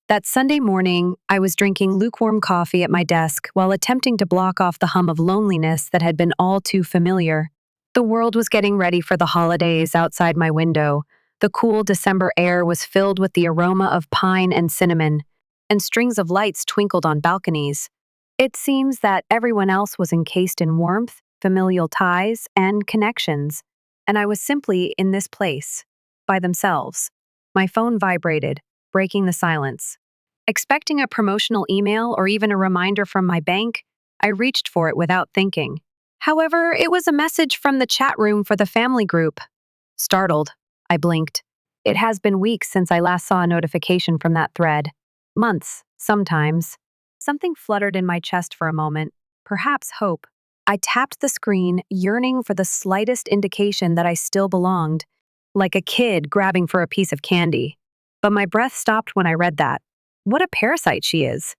That Sunday morning, I was drinking lukewarm coffee at my desk while attempting to block off the hum of loneliness that had been all too familiar. The world was getting ready for the holidays outside my window. The cool December air was filled with the aroma of pine and cinnamon, and strings of lights twinkled on balconies. It seems that everyone else was encased in warmth, familial ties, and connections, and I was simply in this place, by themselves. My phone vibrated, breaking the silence. Expecting a promotional email or even a reminder from my bank, I reached for it without thinking. However, it was a message from the chat room for the family group. Startled, I blinked. It has been weeks since I last saw a notification from that thread. Months, sometimes. Something fluttered in my chest for a moment, perhaps hope. I tapped the screen, yearning for the slightest indication that I still belonged, like a kid grabbing for a piece of candy. But my breath stopped when I read that. What a parasite she is.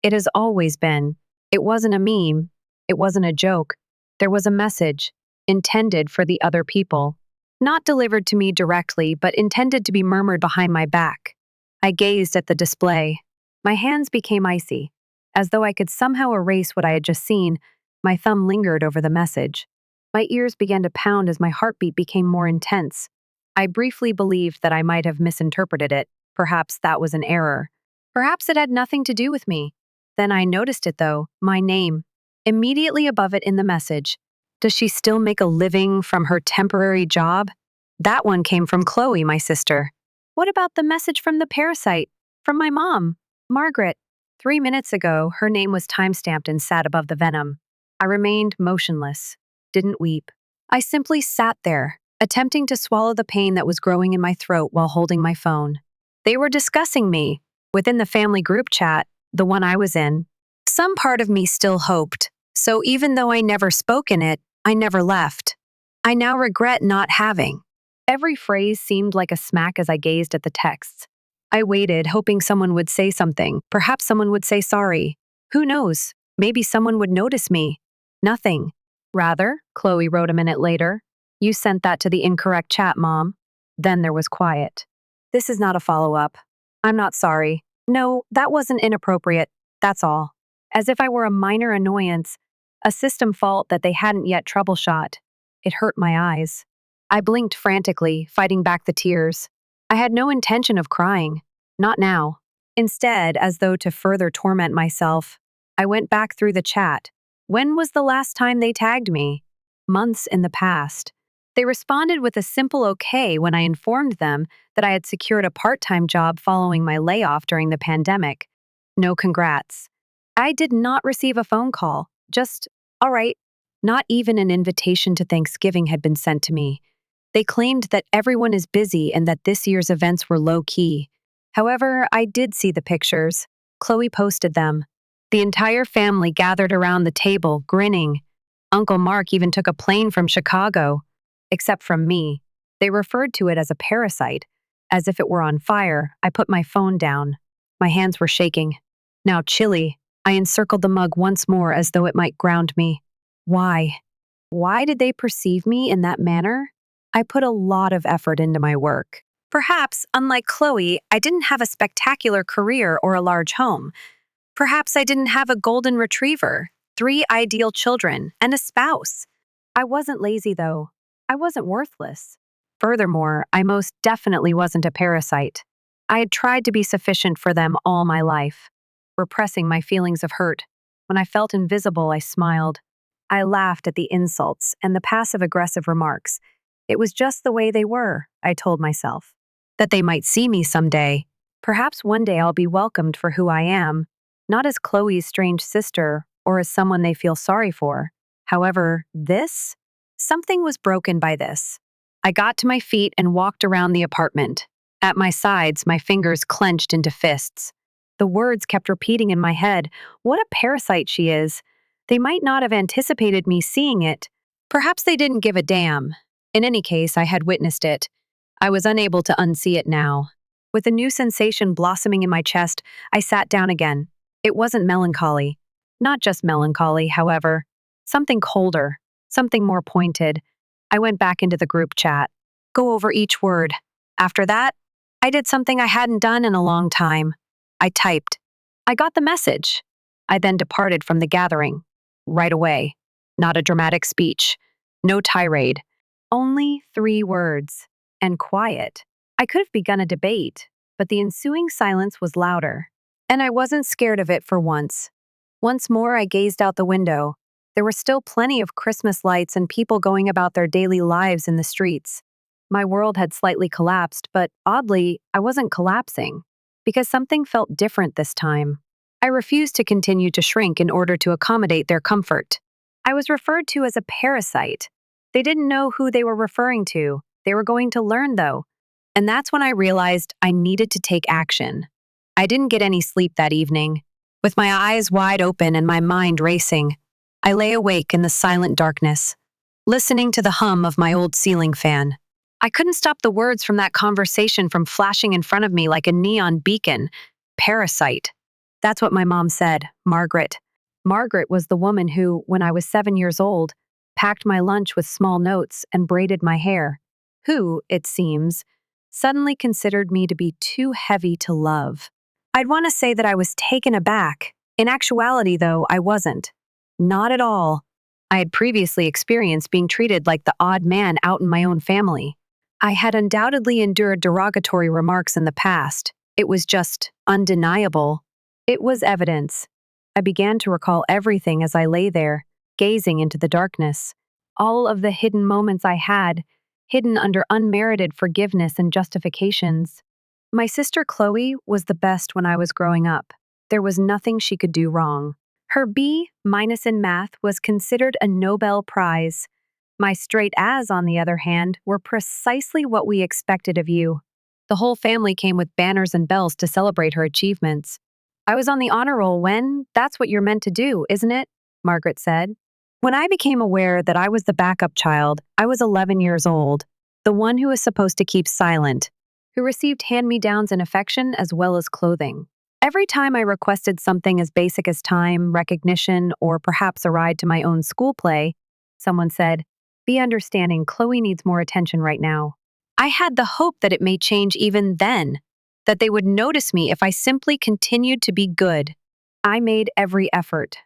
It has always been. It wasn't a meme. It wasn't a joke. There was a message, intended for the other people. Not delivered to me directly, but intended to be murmured behind my back. I gazed at the display. My hands became icy. As though I could somehow erase what I had just seen, my thumb lingered over the message. My ears began to pound as my heartbeat became more intense. I briefly believed that I might have misinterpreted it. Perhaps that was an error. Perhaps it had nothing to do with me. Then I noticed it, though, my name. Immediately above it in the message. Does she still make a living from her temporary job? That one came from Chloe, my sister. What about the message from the parasite? From my mom, Margaret. 3 minutes ago, her name was timestamped and sat above the venom. I remained motionless, didn't weep. I simply sat there, attempting to swallow the pain that was growing in my throat while holding my phone. They were discussing me, within the family group chat, the one I was in. Some part of me still hoped, so even though I never spoke in it, I never left. I now regret not having. Every phrase seemed like a smack as I gazed at the texts. I waited, hoping someone would say something. Perhaps someone would say sorry. Who knows? Maybe someone would notice me. Nothing. Rather, Chloe wrote a minute later, you sent that to the incorrect chat, Mom. Then there was quiet. This is not a follow-up. I'm not sorry. No, that wasn't inappropriate. That's all. As if I were a minor annoyance, a system fault that they hadn't yet troubleshot. It hurt my eyes. I blinked frantically, fighting back the tears. I had no intention of crying. Not now. Instead, as though to further torment myself, I went back through the chat. When was the last time they tagged me? Months in the past. They responded with a simple okay when I informed them that I had secured a part-time job following my layoff during the pandemic. No congrats. I did not receive a phone call. Just, all right. Not even an invitation to Thanksgiving had been sent to me. They claimed that everyone is busy and that this year's events were low-key. However, I did see the pictures. Chloe posted them. The entire family gathered around the table, grinning. Uncle Mark even took a plane from Chicago. Except from me. They referred to it as a parasite, as if it were on fire. I put my phone down. My hands were shaking. Now chilly, I encircled the mug once more as though it might ground me. Why? Why did they perceive me in that manner? I put a lot of effort into my work. Perhaps, unlike Chloe, I didn't have a spectacular career or a large home. Perhaps I didn't have a golden retriever, 3 ideal children, and a spouse. I wasn't lazy, though. I wasn't worthless. Furthermore, I most definitely wasn't a parasite. I had tried to be sufficient for them all my life, repressing my feelings of hurt. When I felt invisible, I smiled. I laughed at the insults and the passive-aggressive remarks. It was just the way they were, I told myself. That they might see me someday. Perhaps one day I'll be welcomed for who I am, not as Chloe's strange sister or as someone they feel sorry for. However, this? Something was broken by this. I got to my feet and walked around the apartment. At my sides, my fingers clenched into fists. The words kept repeating in my head, what a parasite she is. They might not have anticipated me seeing it. Perhaps they didn't give a damn. In any case, I had witnessed it. I was unable to unsee it now. With a new sensation blossoming in my chest, I sat down again. It wasn't melancholy. Not just melancholy, however. Something colder. Something more pointed. I went back into the group chat. Go over each word. After that, I did something I hadn't done in a long time. I typed, "I got the message." I then departed from the gathering. Right away. Not a dramatic speech. No tirade. Only 3 words. And quiet. I could have begun a debate, but the ensuing silence was louder. And I wasn't scared of it for once. Once more, I gazed out the window. There were still plenty of Christmas lights and people going about their daily lives in the streets. My world had slightly collapsed, but oddly, I wasn't collapsing. Because something felt different this time. I refused to continue to shrink in order to accommodate their comfort. I was referred to as a parasite. They didn't know who they were referring to. They were going to learn, though. And that's when I realized I needed to take action. I didn't get any sleep that evening. With my eyes wide open and my mind racing, I lay awake in the silent darkness, listening to the hum of my old ceiling fan. I couldn't stop the words from that conversation from flashing in front of me like a neon beacon. Parasite. That's what my mom said, Margaret. Margaret was the woman who, when I was 7 years old, packed my lunch with small notes and braided my hair. Who, it seems, suddenly considered me to be too heavy to love. I'd want to say that I was taken aback. In actuality, though, I wasn't. Not at all. I had previously experienced being treated like the odd man out in my own family. I had undoubtedly endured derogatory remarks in the past. It was just undeniable. It was evidence. I began to recall everything as I lay there, gazing into the darkness. All of the hidden moments I had, hidden under unmerited forgiveness and justifications. My sister Chloe was the best when I was growing up. There was nothing she could do wrong. Her B- in math was considered a Nobel Prize. My straight A's, on the other hand, were precisely what we expected of you. The whole family came with banners and bells to celebrate her achievements. I was on the honor roll when, that's what you're meant to do, isn't it? Margaret said. When I became aware that I was the backup child, I was 11 years old, the one who was supposed to keep silent, who received hand-me-downs and affection as well as clothing. Every time I requested something as basic as time, recognition, or perhaps a ride to my own school play, someone said, "Be understanding, Chloe needs more attention right now." I had the hope that it may change even then, that they would notice me if I simply continued to be good. I made every effort.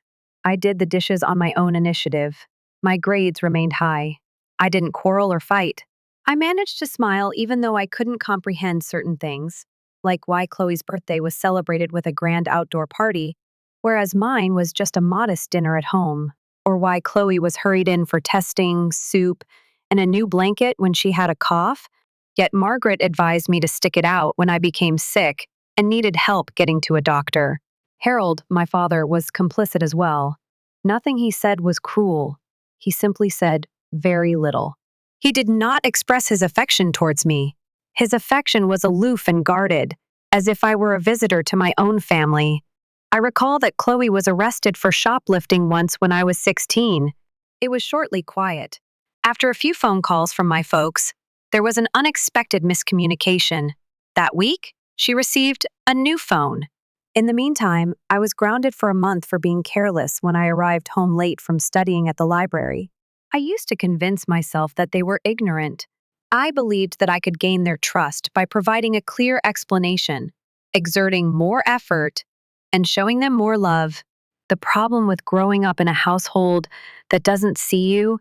I did the dishes on my own initiative. My grades remained high. I didn't quarrel or fight. I managed to smile even though I couldn't comprehend certain things, like why Chloe's birthday was celebrated with a grand outdoor party, whereas mine was just a modest dinner at home, or why Chloe was hurried in for testing, soup, and a new blanket when she had a cough. Yet Margaret advised me to stick it out when I became sick and needed help getting to a doctor. Harold, my father, was complicit as well. Nothing he said was cruel. He simply said very little. He did not express his affection towards me. His affection was aloof and guarded, as if I were a visitor to my own family. I recall that Chloe was arrested for shoplifting once when I was 16. It was shortly quiet. After a few phone calls from my folks, there was an unexpected miscommunication. That week, she received a new phone. In the meantime, I was grounded for a month for being careless when I arrived home late from studying at the library. I used to convince myself that they were ignorant. I believed that I could gain their trust by providing a clear explanation, exerting more effort, and showing them more love. The problem with growing up in a household that doesn't see you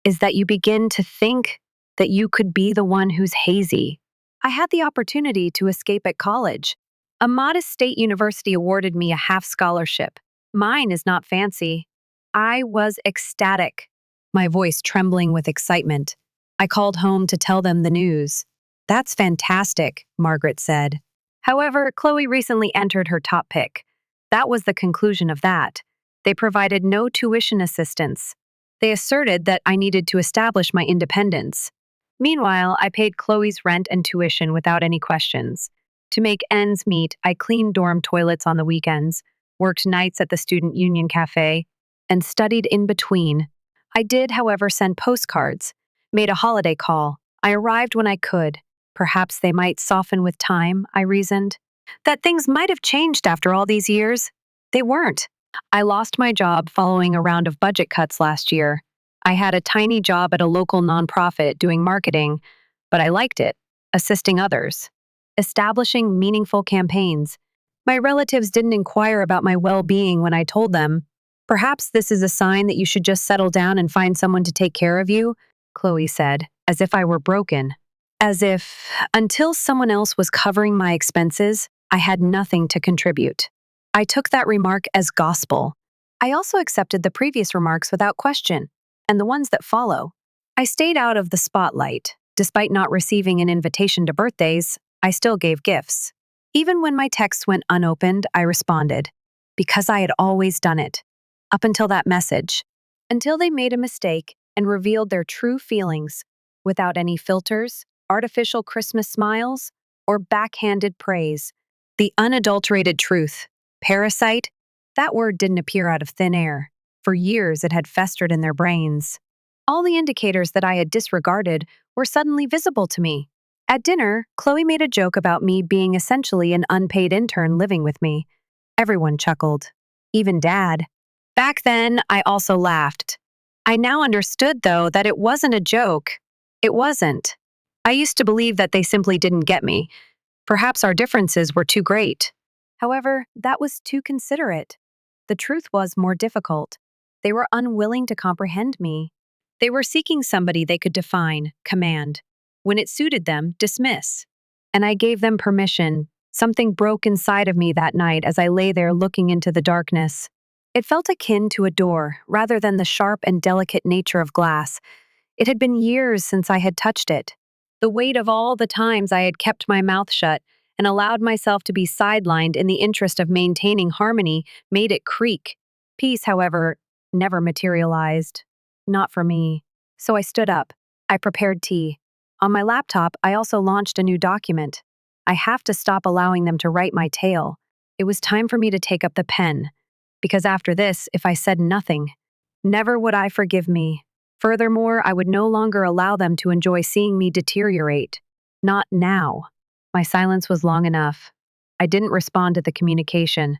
is that you begin to think that you could be the one who's hazy. I had the opportunity to escape at college. A modest state university awarded me a half scholarship. Mine is not fancy. I was ecstatic, my voice trembling with excitement. I called home to tell them the news. "That's fantastic," Margaret said. However, Chloe recently entered her top pick. That was the conclusion of that. They provided no tuition assistance. They asserted that I needed to establish my independence. Meanwhile, I paid Chloe's rent and tuition without any questions. To make ends meet, I cleaned dorm toilets on the weekends, worked nights at the student union cafe, and studied in between. I did, however, send postcards, made a holiday call. I arrived when I could. Perhaps they might soften with time, I reasoned. That things might have changed after all these years. They weren't. I lost my job following a round of budget cuts last year. I had a tiny job at a local nonprofit doing marketing, but I liked it, assisting others, establishing meaningful campaigns, My relatives didn't inquire about my well-being when I told them. Perhaps this is a sign that you should just settle down and find someone to take care of you, Chloe said, as if I were broken. As if, until someone else was covering my expenses, I had nothing to contribute. I took that remark as gospel. I also accepted the previous remarks without question, and the ones that follow. I stayed out of the spotlight. Despite not receiving an invitation to birthdays, I still gave gifts. Even when my texts went unopened, I responded, because I had always done it. Up until that message. Until they made a mistake and revealed their true feelings, without any filters, artificial Christmas smiles, or backhanded praise. The unadulterated truth. Parasite? That word didn't appear out of thin air. For years, it had festered in their brains. All the indicators that I had disregarded were suddenly visible to me. At dinner, Chloe made a joke about me being essentially an unpaid intern living with me. Everyone chuckled. Even Dad. Back then, I also laughed. I now understood, though, that it wasn't a joke. It wasn't. I used to believe that they simply didn't get me. Perhaps our differences were too great. However, that was too considerate. The truth was more difficult. They were unwilling to comprehend me. They were seeking somebody they could define, command. When it suited them, dismiss. And I gave them permission. Something broke inside of me that night as I lay there looking into the darkness. It felt akin to a door, rather than the sharp and delicate nature of glass. It had been years since I had touched it. The weight of all the times I had kept my mouth shut and allowed myself to be sidelined in the interest of maintaining harmony made it creak. Peace, however, never materialized. Not for me. So I stood up. I prepared tea. On my laptop, I also launched a new document. I have to stop allowing them to write my tale. It was time for me to take up the pen. Because after this, if I said nothing, never would I forgive me. Furthermore, I would no longer allow them to enjoy seeing me deteriorate. Not now. My silence was long enough. I didn't respond to the communication.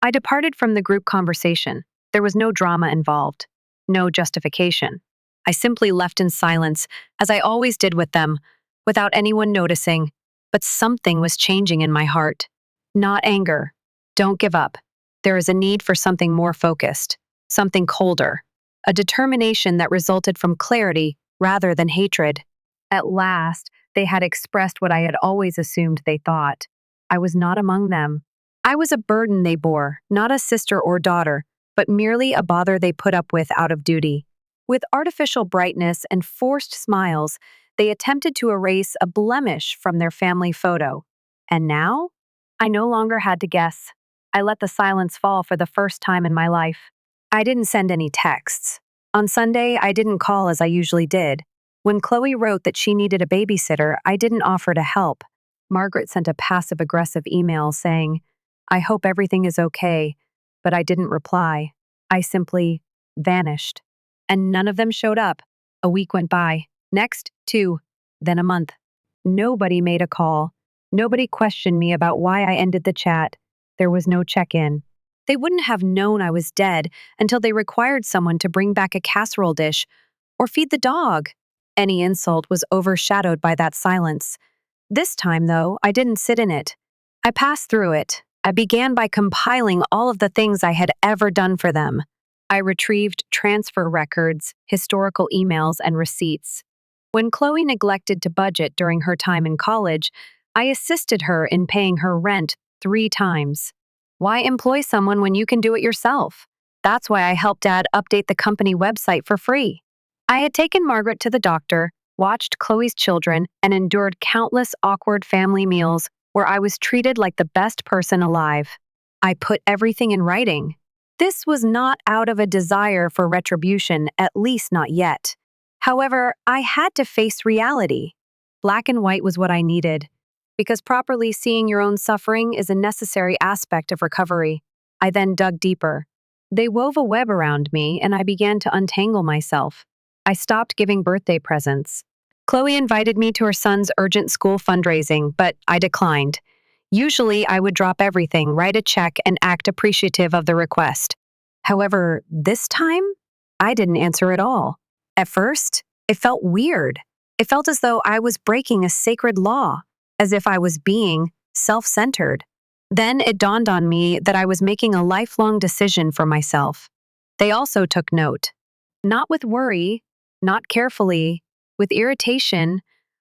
I departed from the group conversation. There was no drama involved. No justification. I simply left in silence, as I always did with them, without anyone noticing. But something was changing in my heart. Not anger. Don't give up. There is a need for something more focused, something colder, a determination that resulted from clarity rather than hatred. At last, they had expressed what I had always assumed they thought. I was not among them. I was a burden they bore, not a sister or daughter, but merely a bother they put up with out of duty. With artificial brightness and forced smiles, they attempted to erase a blemish from their family photo. And now? I no longer had to guess. I let the silence fall for the first time in my life. I didn't send any texts. On Sunday, I didn't call as I usually did. When Chloe wrote that she needed a babysitter, I didn't offer to help. Margaret sent a passive-aggressive email saying, "I hope everything is okay," but I didn't reply. I simply vanished. And none of them showed up. A week went by. Next, 2. Then a month. Nobody made a call. Nobody questioned me about why I ended the chat. There was no check-in. They wouldn't have known I was dead until they required someone to bring back a casserole dish or feed the dog. Any insult was overshadowed by that silence. This time, though, I didn't sit in it. I passed through it. I began by compiling all of the things I had ever done for them. I retrieved transfer records, historical emails, and receipts. When Chloe neglected to budget during her time in college, I assisted her in paying her rent 3 times. Why employ someone when you can do it yourself? That's why I helped Dad update the company website for free. I had taken Margaret to the doctor, watched Chloe's children, and endured countless awkward family meals where I was treated like the best person alive. I put everything in writing. This was not out of a desire for retribution, at least not yet. However, I had to face reality. Black and white was what I needed, because properly seeing your own suffering is a necessary aspect of recovery. I then dug deeper. They wove a web around me, and I began to untangle myself. I stopped giving birthday presents. Chloe invited me to her son's urgent school fundraising, but I declined. Usually, I would drop everything, write a check, and act appreciative of the request. However, this time, I didn't answer at all. At first, it felt weird. It felt as though I was breaking a sacred law, as if I was being self-centered. Then it dawned on me that I was making a lifelong decision for myself. They also took note. Not with worry, not carefully, with irritation.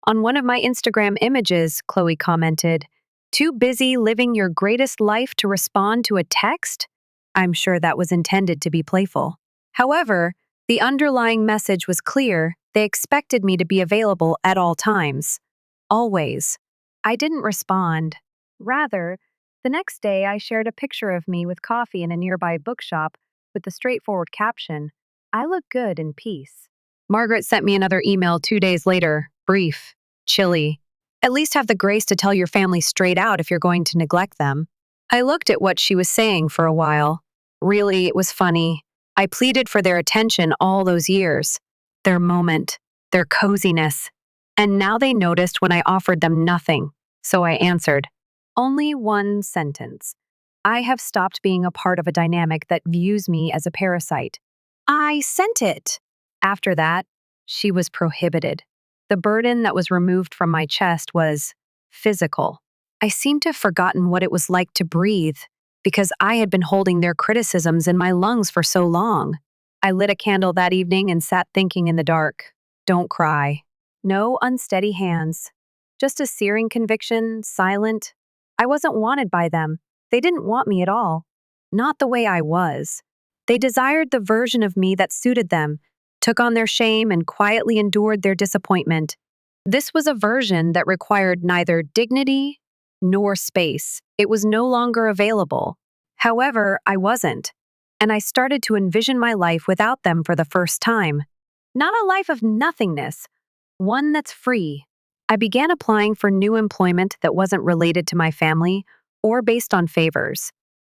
On one of my Instagram images, Chloe commented, "Too busy living your greatest life to respond to a text?" I'm sure that was intended to be playful. However, the underlying message was clear. They expected me to be available at all times. Always. I didn't respond. Rather, the next day I shared a picture of me with coffee in a nearby bookshop with the straightforward caption, "I look good in peace." Margaret sent me another email 2 days later, brief, chilly. "At least have the grace to tell your family straight out if you're going to neglect them." I looked at what she was saying for a while. Really, it was funny. I pleaded for their attention all those years, their moment, their coziness. And now they noticed when I offered them nothing. So I answered, only one sentence. "I have stopped being a part of a dynamic that views me as a parasite." I sent it. After that, she was prohibited. The burden that was removed from my chest was physical. I seemed to have forgotten what it was like to breathe because I had been holding their criticisms in my lungs for so long. I lit a candle that evening and sat thinking in the dark. Don't cry. No unsteady hands. Just a searing conviction, silent. I wasn't wanted by them. They didn't want me at all. Not the way I was. They desired the version of me that suited them, took on their shame, and quietly endured their disappointment. This was a version that required neither dignity nor space. It was no longer available. However, I wasn't, and I started to envision my life without them for the first time. Not a life of nothingness, one that's free. I began applying for new employment that wasn't related to my family or based on favors.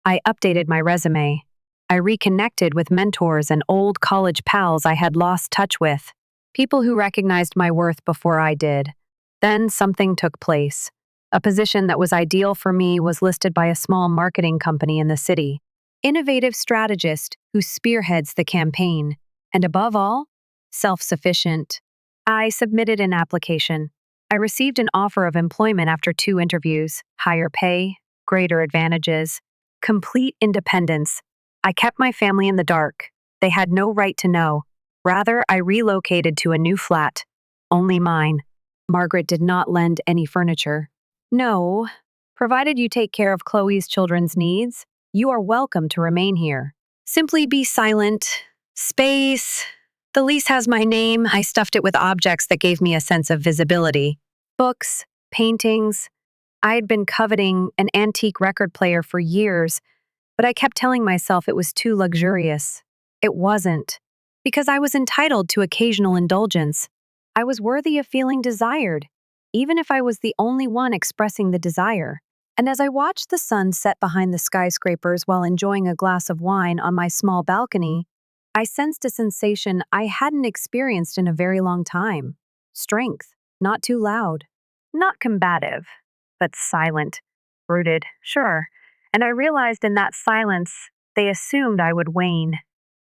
I updated my resume. I reconnected with mentors and old college pals I had lost touch with, people who recognized my worth before I did. Then something took place. A position that was ideal for me was listed by a small marketing company in the city. Innovative strategist who spearheads the campaign. And above all, self-sufficient. I submitted an application. I received an offer of employment after 2 interviews, higher pay, greater advantages, complete independence. I kept my family in the dark. They had no right to know. Rather, I relocated to a new flat. Only mine. Margaret did not lend any furniture. No, provided you take care of Chloe's children's needs, you are welcome to remain here. Simply be silent. Space. The lease has my name. I stuffed it with objects that gave me a sense of visibility. Books, paintings. I had been coveting an antique record player for years, but I kept telling myself it was too luxurious. It wasn't, because I was entitled to occasional indulgence. I was worthy of feeling desired, even if I was the only one expressing the desire. And as I watched the sun set behind the skyscrapers while enjoying a glass of wine on my small balcony, I sensed a sensation I hadn't experienced in a very long time. Strength, not too loud, not combative, but silent, rooted, sure. And I realized in that silence, they assumed I would wane.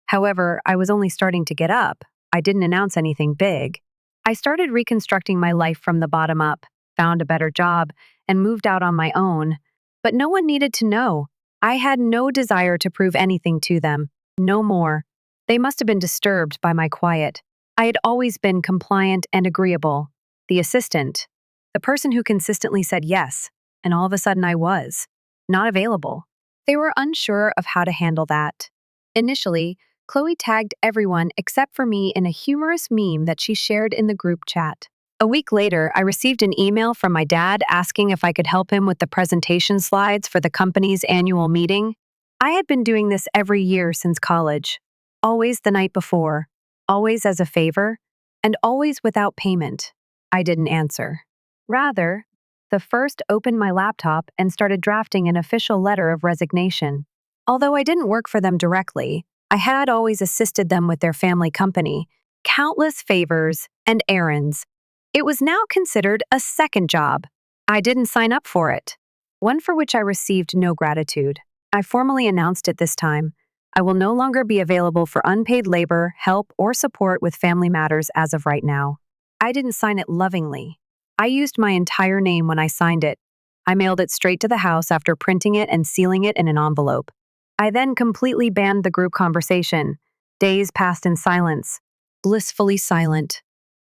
However, I was only starting to get up. I didn't announce anything big. I started reconstructing my life from the bottom up, found a better job, and moved out on my own. But no one needed to know. I had no desire to prove anything to them. No more. They must have been disturbed by my quiet. I had always been compliant and agreeable. The assistant. The person who consistently said yes, and all of a sudden I was. Not available. They were unsure of how to handle that. Initially, Chloe tagged everyone except for me in a humorous meme that she shared in the group chat. A week later, I received an email from my dad asking if I could help him with the presentation slides for the company's annual meeting. I had been doing this every year since college. Always the night before, always as a favor, and always without payment. I didn't answer. Rather, the first opened my laptop and started drafting an official letter of resignation. Although I didn't work for them directly, I had always assisted them with their family company, countless favors and errands. It was now considered a second job. I didn't sign up for it, one for which I received no gratitude. I formally announced it this time. I will no longer be available for unpaid labor, help, or support with family matters as of right now. I didn't sign it lovingly. I used my entire name when I signed it. I mailed it straight to the house after printing it and sealing it in an envelope. I then completely banned the group conversation. Days passed in silence, blissfully silent,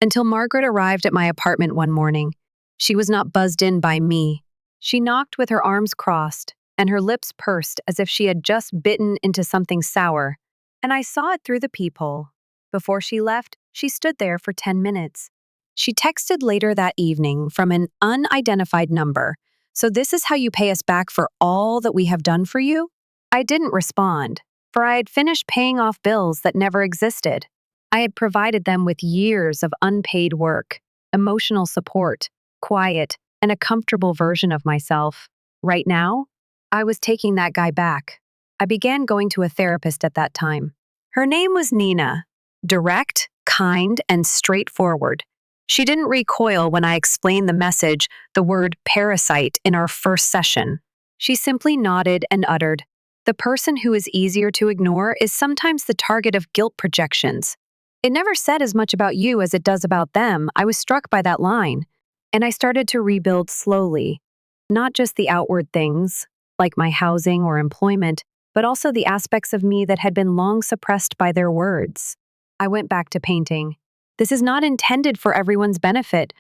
until Margaret arrived at my apartment one morning. She was not buzzed in by me. She knocked with her arms crossed and her lips pursed as if she had just bitten into something sour, and I saw it through the peephole. Before she left, she stood there for 10 minutes. She texted later that evening from an unidentified number. "So this is how you pay us back for all that we have done for you?" I didn't respond, for I had finished paying off bills that never existed. I had provided them with years of unpaid work, emotional support, quiet, and a comfortable version of myself. Right now, I was taking that guy back. I began going to a therapist at that time. Her name was Nina. Direct, kind, and straightforward. She didn't recoil when I explained the message, the word parasite, in our first session. She simply nodded and uttered, "The person who is easier to ignore is sometimes the target of guilt projections." It never said as much about you as it does about them. I was struck by that line, and I started to rebuild slowly. Not just the outward things, like my housing or employment, but also the aspects of me that had been long suppressed by their words. I went back to painting. This is not intended for everyone's benefit,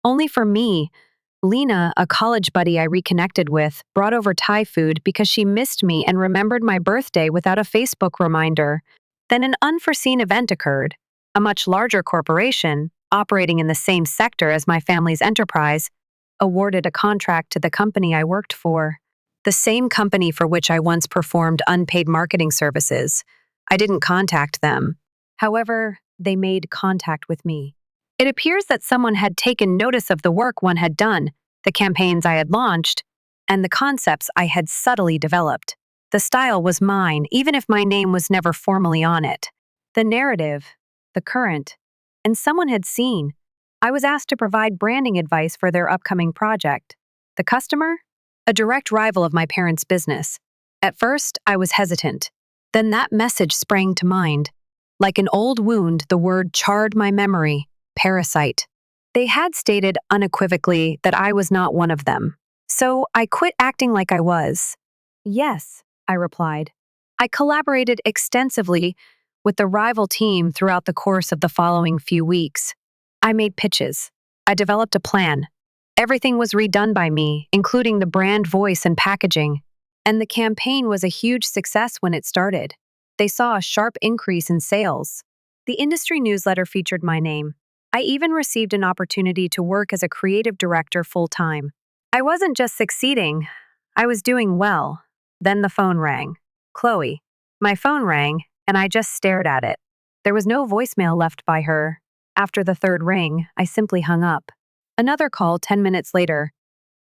only for me. Lena, a college buddy I reconnected with, brought over Thai food because she missed me and remembered my birthday without a Facebook reminder. Then an unforeseen event occurred. A much larger corporation, operating in the same sector as my family's enterprise, awarded a contract to the company I worked for. The same company for which I once performed unpaid marketing services. I didn't contact them. However, they made contact with me. It appears that someone had taken notice of the work one had done, the campaigns I had launched, and the concepts I had subtly developed. The style was mine, even if my name was never formally on it. The narrative, the current, and someone had seen. I was asked to provide branding advice for their upcoming project. The customer? A direct rival of my parents' business. At first, I was hesitant. Then that message sprang to mind. Like an old wound, the word charred my memory. Parasite. They had stated unequivocally that I was not one of them. So I quit acting like I was. "Yes," I replied. I collaborated extensively with the rival team throughout the course of the following few weeks. I made pitches. I developed a plan. Everything was redone by me, including the brand voice and packaging. And the campaign was a huge success when it started. They saw a sharp increase in sales. The industry newsletter featured my name. I even received an opportunity to work as a creative director full-time. I wasn't just succeeding, I was doing well. Then the phone rang. Chloe. My phone rang, and I just stared at it. There was no voicemail left by her. After the third ring, I simply hung up. Another call 10 minutes later.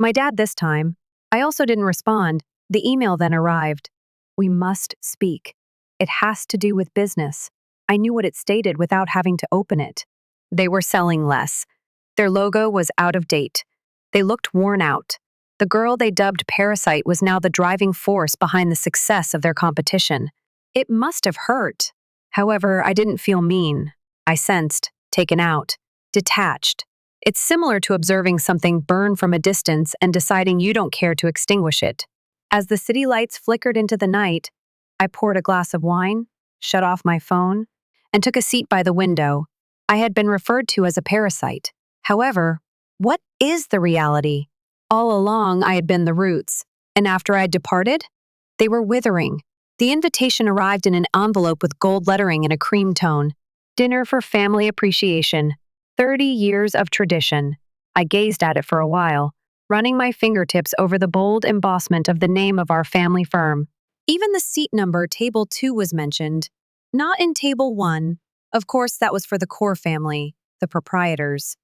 My dad this time. I also didn't respond. The email then arrived. "We must speak. It has to do with business." I knew what it stated without having to open it. They were selling less. Their logo was out of date. They looked worn out. The girl they dubbed Parasite was now the driving force behind the success of their competition. It must have hurt. However, I didn't feel mean. I sensed, taken out, detached. It's similar to observing something burn from a distance and deciding you don't care to extinguish it. As the city lights flickered into the night, I poured a glass of wine, shut off my phone, and took a seat by the window. I had been referred to as a parasite. However, what is the reality? All along, I had been the roots, and after I had departed, they were withering. The invitation arrived in an envelope with gold lettering in a cream tone. Dinner for family appreciation. 30 years of tradition. I gazed at it for a while, running my fingertips over the bold embossment of the name of our family firm. Even the seat number, table 2, was mentioned. Not in table 1. Of course, that was for the core family, the proprietors,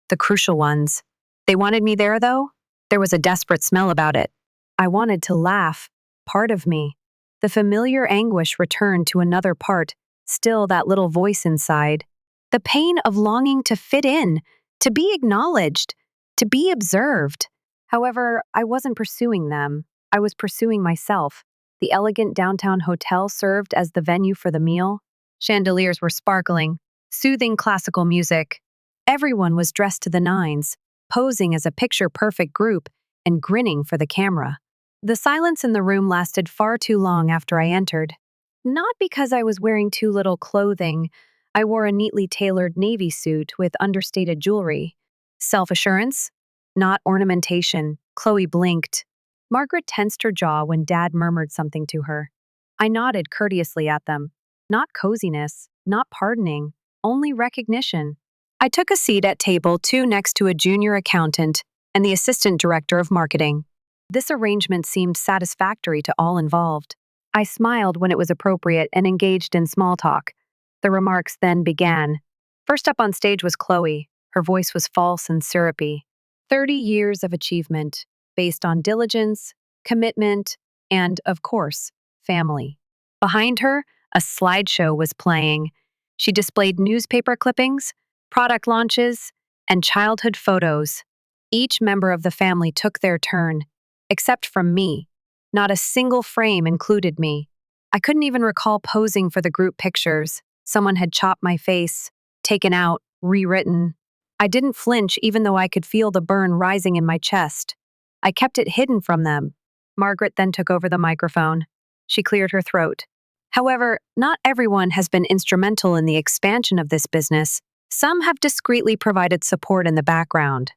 the crucial ones. They wanted me there, though? There was a desperate smell about it. I wanted to laugh. Part of me. The familiar anguish returned to another part, still that little voice inside. The pain of longing to fit in, to be acknowledged, to be observed. However, I wasn't pursuing them. I was pursuing myself. The elegant downtown hotel served as the venue for the meal. Chandeliers were sparkling, soothing classical music. Everyone was dressed to the nines, posing as a picture-perfect group, and grinning for the camera. The silence in the room lasted far too long after I entered. Not because I was wearing too little clothing. I wore a neatly tailored navy suit with understated jewelry. Self-assurance? Not ornamentation. Chloe blinked. Margaret tensed her jaw when Dad murmured something to her. I nodded courteously at them. Not coziness, not pardoning, only recognition. I took a seat at table 2 next to a junior accountant and the assistant director of marketing. This arrangement seemed satisfactory to all involved. I smiled when it was appropriate and engaged in small talk. The remarks then began. First up on stage was Chloe. Her voice was false and syrupy. 30 years of achievement, based on diligence, commitment, and, of course, family. Behind her, a slideshow was playing. She displayed newspaper clippings, product launches, and childhood photos. Each member of the family took their turn, except from me. Not a single frame included me. I couldn't even recall posing for the group pictures. Someone had chopped my face, taken out, rewritten. I didn't flinch even though I could feel the burn rising in my chest. I kept it hidden from them. Margaret then took over the microphone. She cleared her throat. However, not everyone has been instrumental in the expansion of this business. Some have discreetly provided support in the background.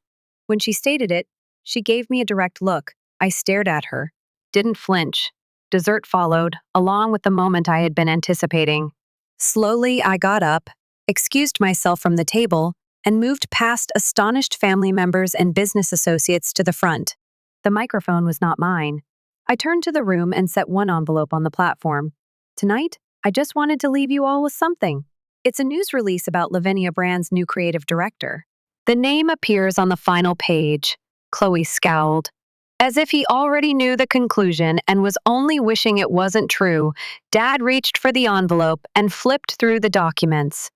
When she stated it, she gave me a direct look. I stared at her. Didn't flinch. Dessert followed, along with the moment I had been anticipating. Slowly, I got up, excused myself from the table, and moved past astonished family members and business associates to the front. The microphone was not mine. I turned to the room and set one envelope on the platform. Tonight, I just wanted to leave you all with something. It's a news release about Lavinia Brand's new creative director. The name appears on the final page. Chloe scowled. As if he already knew the conclusion and was only wishing it wasn't true, Dad reached for the envelope and flipped through the documents.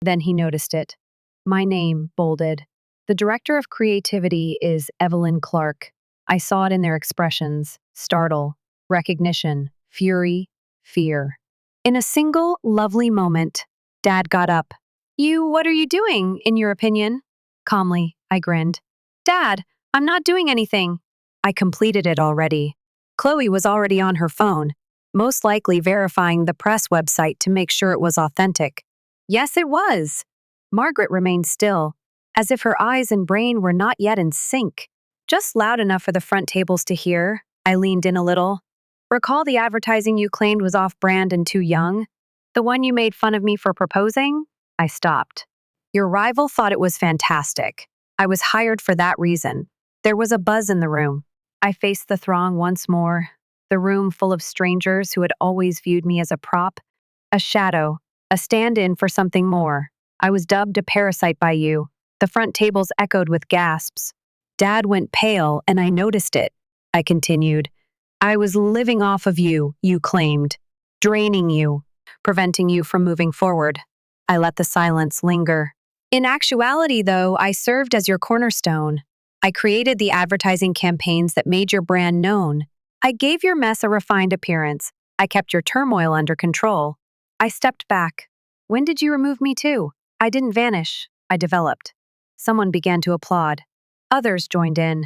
Then he noticed it. My name, bolded. The director of creativity is Evelyn Clark. I saw it in their expressions: startle, recognition, fury, fear. In a single, lovely moment, Dad got up. What are you doing, in your opinion? Calmly, I grinned. Dad, I'm not doing anything. I completed it already. Chloe was already on her phone, most likely verifying the press website to make sure it was authentic. Yes, it was. Margaret remained still, as if her eyes and brain were not yet in sync. Just loud enough for the front tables to hear, I leaned in a little. Recall the advertising you claimed was off-brand and too young? The one you made fun of me for proposing? I stopped. Your rival thought it was fantastic. I was hired for that reason. There was a buzz in the room. I faced the throng once more, the room full of strangers who had always viewed me as a prop, a shadow, a stand-in for something more. I was dubbed a parasite by you. The front tables echoed with gasps. Dad went pale, and I noticed it. I continued. I was living off of you, you claimed, draining you, preventing you from moving forward. I let the silence linger. In actuality, though, I served as your cornerstone. I created the advertising campaigns that made your brand known. I gave your mess a refined appearance. I kept your turmoil under control. I stepped back. When did you remove me too? I didn't vanish. I developed. Someone began to applaud. Others joined in.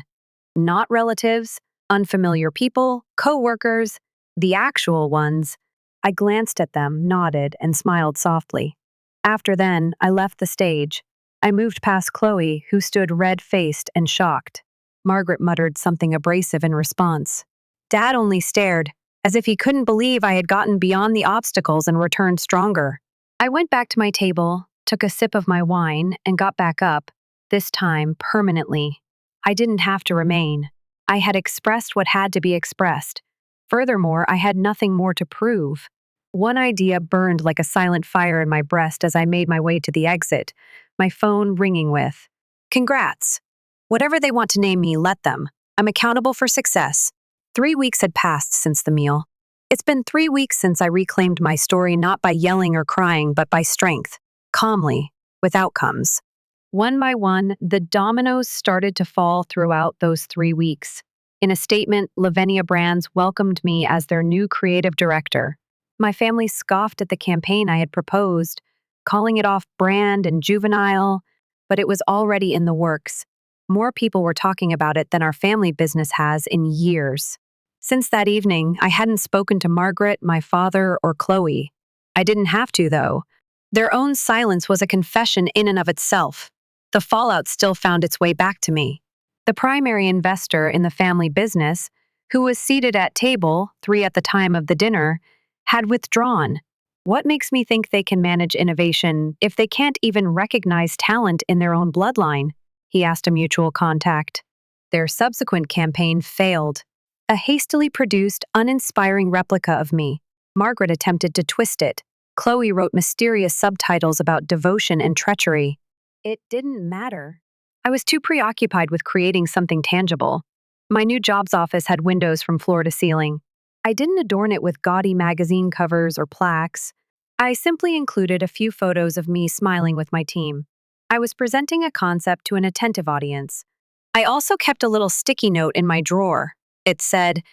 Not relatives, unfamiliar people, co-workers, the actual ones. I glanced at them, nodded, and smiled softly. After then, I left the stage. I moved past Chloe, who stood red-faced and shocked. Margaret muttered something abrasive in response. Dad only stared, as if he couldn't believe I had gotten beyond the obstacles and returned stronger. I went back to my table, took a sip of my wine, and got back up, this time permanently. I didn't have to remain. I had expressed what had to be expressed. Furthermore, I had nothing more to prove. One idea burned like a silent fire in my breast as I made my way to the exit, my phone ringing with, Congrats. Whatever they want to name me, let them. I'm accountable for success. 3 weeks had passed since the meal. It's been 3 weeks since I reclaimed my story not by yelling or crying, but by strength, calmly, with outcomes. One by one, the dominoes started to fall throughout those 3 weeks. In a statement, Lavinia Brands welcomed me as their new creative director. My family scoffed at the campaign I had proposed, calling it off-brand and juvenile, but it was already in the works. More people were talking about it than our family business has in years. Since that evening, I hadn't spoken to Margaret, my father, or Chloe. I didn't have to, though. Their own silence was a confession in and of itself. The fallout still found its way back to me. The primary investor in the family business, who was seated at table 3 at the time of the dinner, had withdrawn. What makes me think they can manage innovation if they can't even recognize talent in their own bloodline? He asked a mutual contact. Their subsequent campaign failed. A hastily produced, uninspiring replica of me. Margaret attempted to twist it. Chloe wrote mysterious subtitles about devotion and treachery. It didn't matter. I was too preoccupied with creating something tangible. My new job's office had windows from floor to ceiling. I didn't adorn it with gaudy magazine covers or plaques. I simply included a few photos of me smiling with my team. I was presenting a concept to an attentive audience. I also kept a little sticky note in my drawer. It said,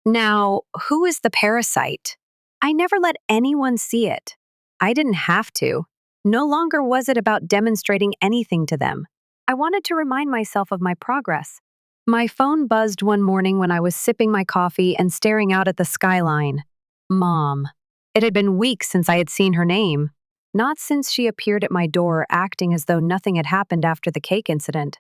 "Now, who is the parasite?" I never let anyone see it. I didn't have to. No longer was it about demonstrating anything to them. I wanted to remind myself of my progress. My phone buzzed one morning when I was sipping my coffee and staring out at the skyline. Mom. It had been weeks since I had seen her name. Not since she appeared at my door acting as though nothing had happened after the cake incident.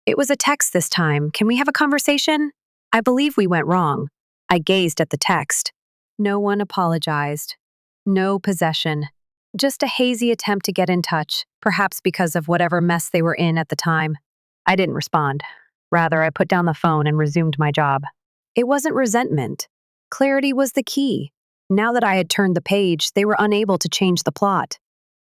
It was a text this time. "Can we have a conversation?" I believe we went wrong. I gazed at the text. No one apologized. No possession. Just a hazy attempt to get in touch, perhaps because of whatever mess they were in at the time. I didn't respond. Rather, I put down the phone and resumed my job. It wasn't resentment. Clarity was the key. Now that I had turned the page, they were unable to change the plot.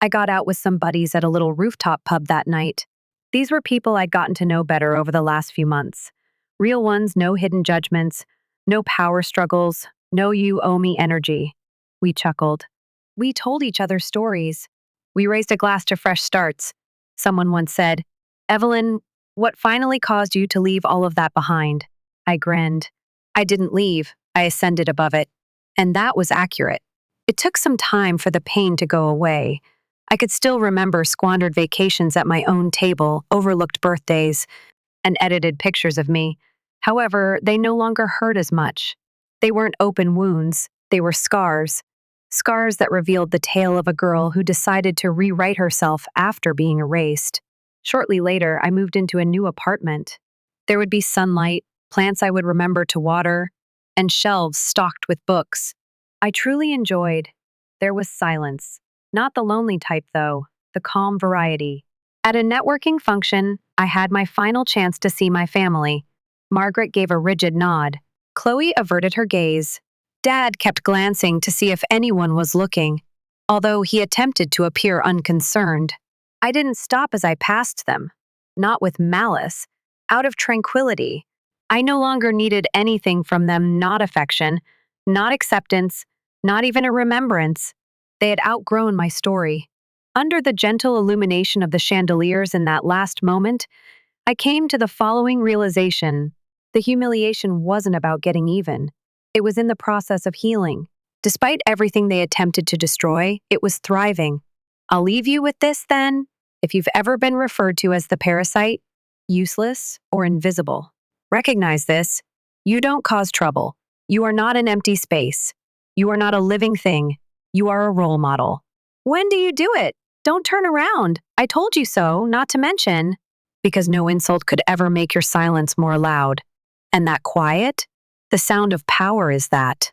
I got out with some buddies at a little rooftop pub that night. These were people I'd gotten to know better over the last few months. Real ones, no hidden judgments, no power struggles, no you owe me energy. We chuckled. We told each other stories. We raised a glass to fresh starts. Someone once said, "Evelyn, what finally caused you to leave all of that behind?" I grinned. I didn't leave. I ascended above it. And that was accurate. It took some time for the pain to go away. I could still remember squandered vacations at my own table, overlooked birthdays, and edited pictures of me. However, they no longer hurt as much. They weren't open wounds. They were scars. Scars that revealed the tale of a girl who decided to rewrite herself after being erased. Shortly later, I moved into a new apartment. There would be sunlight, plants I would remember to water, and shelves stocked with books. I truly enjoyed. There was silence. Not the lonely type, though, the calm variety. At a networking function, I had my final chance to see my family. Margaret gave a rigid nod. Chloe averted her gaze. Dad kept glancing to see if anyone was looking, although he attempted to appear unconcerned. I didn't stop as I passed them. Not with malice, out of tranquility. I no longer needed anything from them, not affection, not acceptance, not even a remembrance. They had outgrown my story. Under the gentle illumination of the chandeliers in that last moment, I came to the following realization. The humiliation wasn't about getting even. It was in the process of healing. Despite everything they attempted to destroy, it was thriving. I'll leave you with this, then. If you've ever been referred to as the parasite, useless, or invisible, recognize this. You don't cause trouble. You are not an empty space. You are not a living thing. You are a role model. When do you do it? Don't turn around. I told you so, not to mention. Because no insult could ever make your silence more loud. And that quiet? The sound of power is that.